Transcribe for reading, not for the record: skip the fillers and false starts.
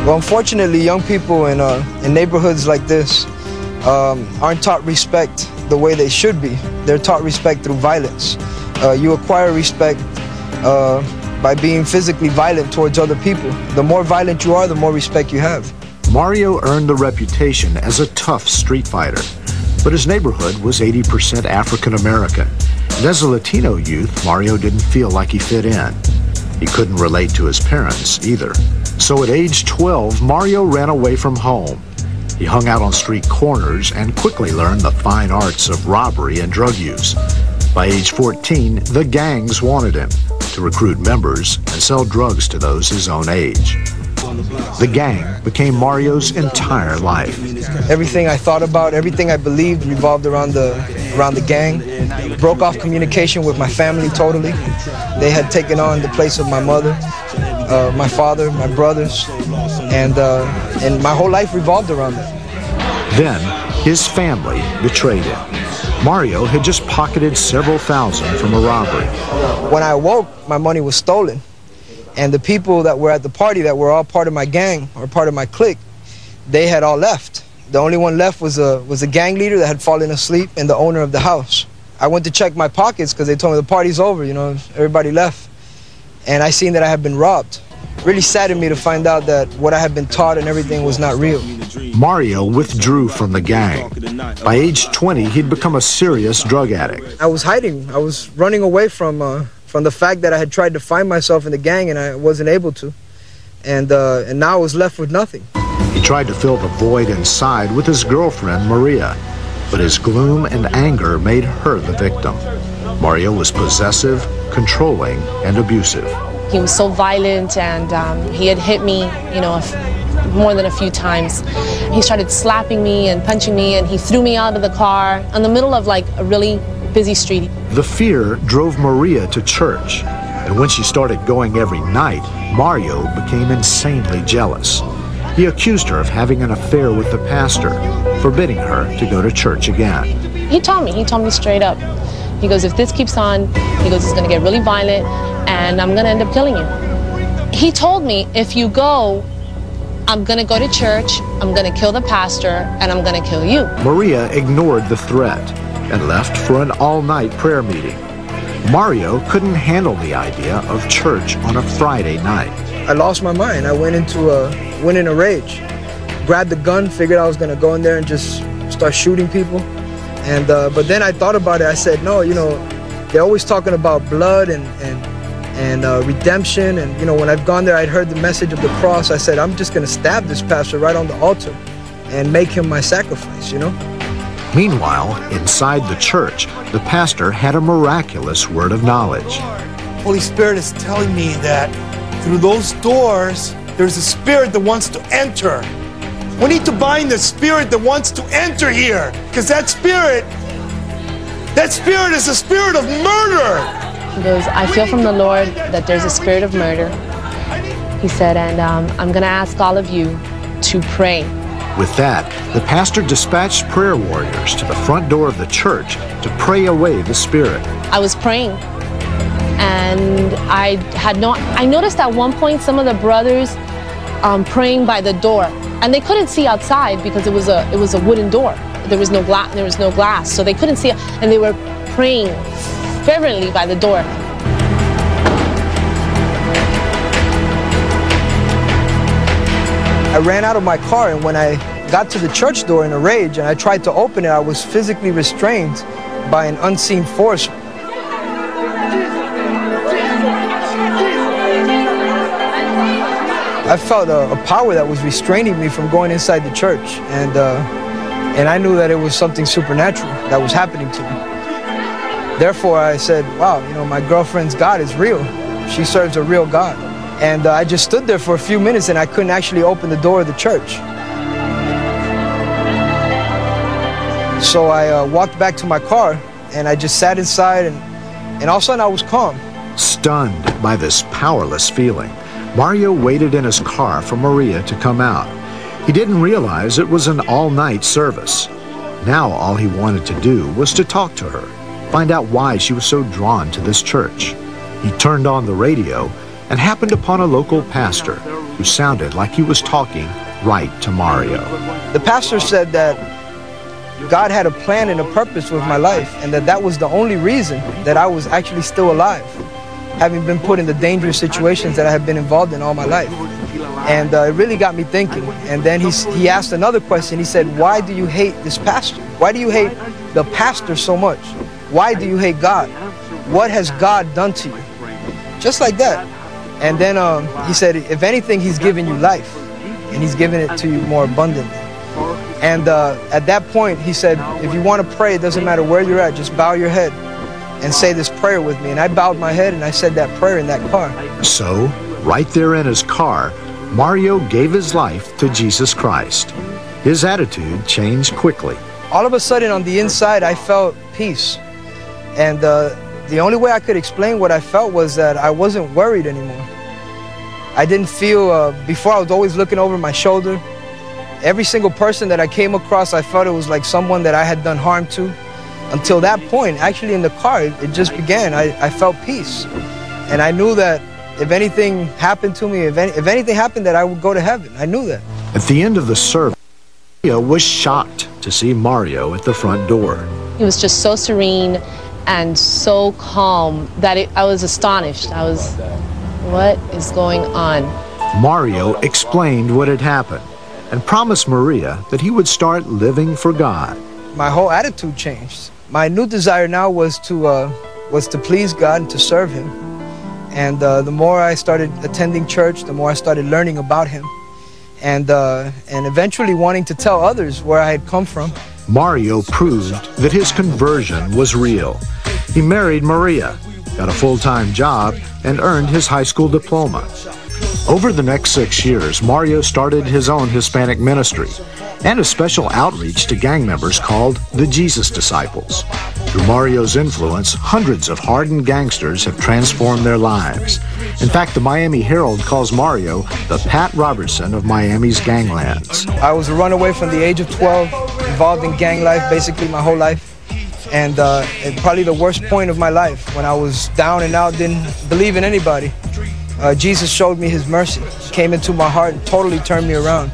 Well, unfortunately, young people in neighborhoods like this aren't taught respect the way they should be. They're taught respect through violence. You acquire respect by being physically violent towards other people. The more violent you are, the more respect you have. Mario earned the reputation as a tough street fighter, but his neighborhood was 80% African American. And as a Latino youth, Mario didn't feel like he fit in. He couldn't relate to his parents either. So at age 12, Mario ran away from home. He hung out on street corners and quickly learned the fine arts of robbery and drug use. By age 14, the gangs wanted him to recruit members and sell drugs to those his own age. The gang became Mario's entire life. Everything I thought about, everything I believed revolved around the gang. Broke off communication with my family totally. They had taken on the place of my mother, my father, my brothers, and my whole life revolved around it. Then his family betrayed him. Mario had just pocketed several thousand from a robbery. When I awoke, my money was stolen. And the people that were at the party that were all part of my gang or part of my clique, they had all left. The only one left was a gang leader that had fallen asleep and the owner of the house. I went to check my pockets because they told me the party's over, you know, everybody left. And I seen that I had been robbed. Really saddened me to find out that what I had been taught and everything was not real. Mario withdrew from the gang. By age 20, he'd become a serious drug addict. I was hiding. I was running away from the fact that I had tried to find myself in the gang and I wasn't able to. And now I was left with nothing. He tried to fill the void inside with his girlfriend, Maria, but his gloom and anger made her the victim. Mario was possessive, controlling, and abusive. He was so violent, and he had hit me, you know, more than a few times. He started slapping me and punching me, and he threw me out of the car in the middle of like a really busy street. The fear drove Maria to church, and when she started going every night, Mario became insanely jealous. He accused her of having an affair with the pastor, forbidding her to go to church again. He told me straight up. He goes, if this keeps on, he goes, it's gonna get really violent and I'm gonna end up killing you. He told me, if you go, I'm gonna go to church, I'm gonna kill the pastor, and I'm gonna kill you. Maria ignored the threat and left for an all-night prayer meeting. Mario couldn't handle the idea of church on a Friday night. I lost my mind. I went in a rage. Grabbed the gun, figured I was gonna go in there and just start shooting people. And but then I thought about it. I said, no, you know, they're always talking about blood and redemption. And you know, when I've gone there, I'd heard the message of the cross. I said, I'm just gonna stab this pastor right on the altar and make him my sacrifice, you know? Meanwhile, inside the church, the pastor had a miraculous word of knowledge. Holy Spirit is telling me that through those doors, there's a spirit that wants to enter. We need to bind the spirit that wants to enter here, because that spirit is a spirit of murder. He goes, I feel from the Lord that there's a spirit of murder. He said, and I'm gonna ask all of you to pray. With that, the pastor dispatched prayer warriors to the front door of the church to pray away the spirit. I was praying, and I noticed at one point some of the brothers praying by the door, and they couldn't see outside because it was a wooden door. There was no glass, so they couldn't see, and they were praying fervently by the door. I ran out of my car, and when I got to the church door in a rage and I tried to open it, I was physically restrained by an unseen force. I felt a power that was restraining me from going inside the church, and I knew that it was something supernatural that was happening to me. Therefore, I said, wow, you know, my girlfriend's God is real. She serves a real God. And I just stood there for a few minutes and I couldn't actually open the door of the church. So I walked back to my car and I just sat inside, and all of a sudden I was calm. Stunned by this powerless feeling, Mario waited in his car for Maria to come out. He didn't realize it was an all-night service. Now all he wanted to do was to talk to her, find out why she was so drawn to this church. He turned on the radio and happened upon a local pastor who sounded like he was talking right to Mario. The pastor said that God had a plan and a purpose with my life, and that was the only reason that I was actually still alive, having been put in the dangerous situations that I have been involved in all my life. And it really got me thinking. And then he asked another question. He said, why do you hate this pastor? Why do you hate the pastor so much? Why do you hate God? What has God done to you? Just like that. And then he said, if anything, he's given you life, and he's given it to you more abundantly. And at that point, he said, if you want to pray, it doesn't matter where you're at, just bow your head and say this prayer with me. And I bowed my head and I said that prayer in that car. So, right there in his car, Mario gave his life to Jesus Christ. His attitude changed quickly. All of a sudden, on the inside, I felt peace. And the only way I could explain what I felt was that I wasn't worried anymore. I didn't feel, before I was always looking over my shoulder. Every single person that I came across, I felt it was like someone that I had done harm to. Until that point, actually in the car, it just began. I felt peace. And I knew that if anything happened to me, if anything happened, that I would go to heaven. I knew that. At the end of the service, Mario was shocked to see Mario at the front door. He was just so serene and so calm that I was astonished. I was, what is going on? Mario explained what had happened and promised Maria that he would start living for God. My whole attitude changed. My new desire now was to please God and to serve Him. And the more I started attending church, the more I started learning about Him, and eventually wanting to tell others where I had come from. Mario proved that his conversion was real. He married Maria, got a full-time job, and earned his high school diploma. Over the next 6 years, Mario started his own Hispanic ministry and a special outreach to gang members called the Jesus Disciples. Through Mario's influence, hundreds of hardened gangsters have transformed their lives. In fact, the Miami Herald calls Mario the Pat Robertson of Miami's ganglands. I was a runaway from the age of 12, involved in gang life basically my whole life. And probably the worst point of my life, when I was down and out, didn't believe in anybody. Jesus showed me His mercy, came into my heart and totally turned me around.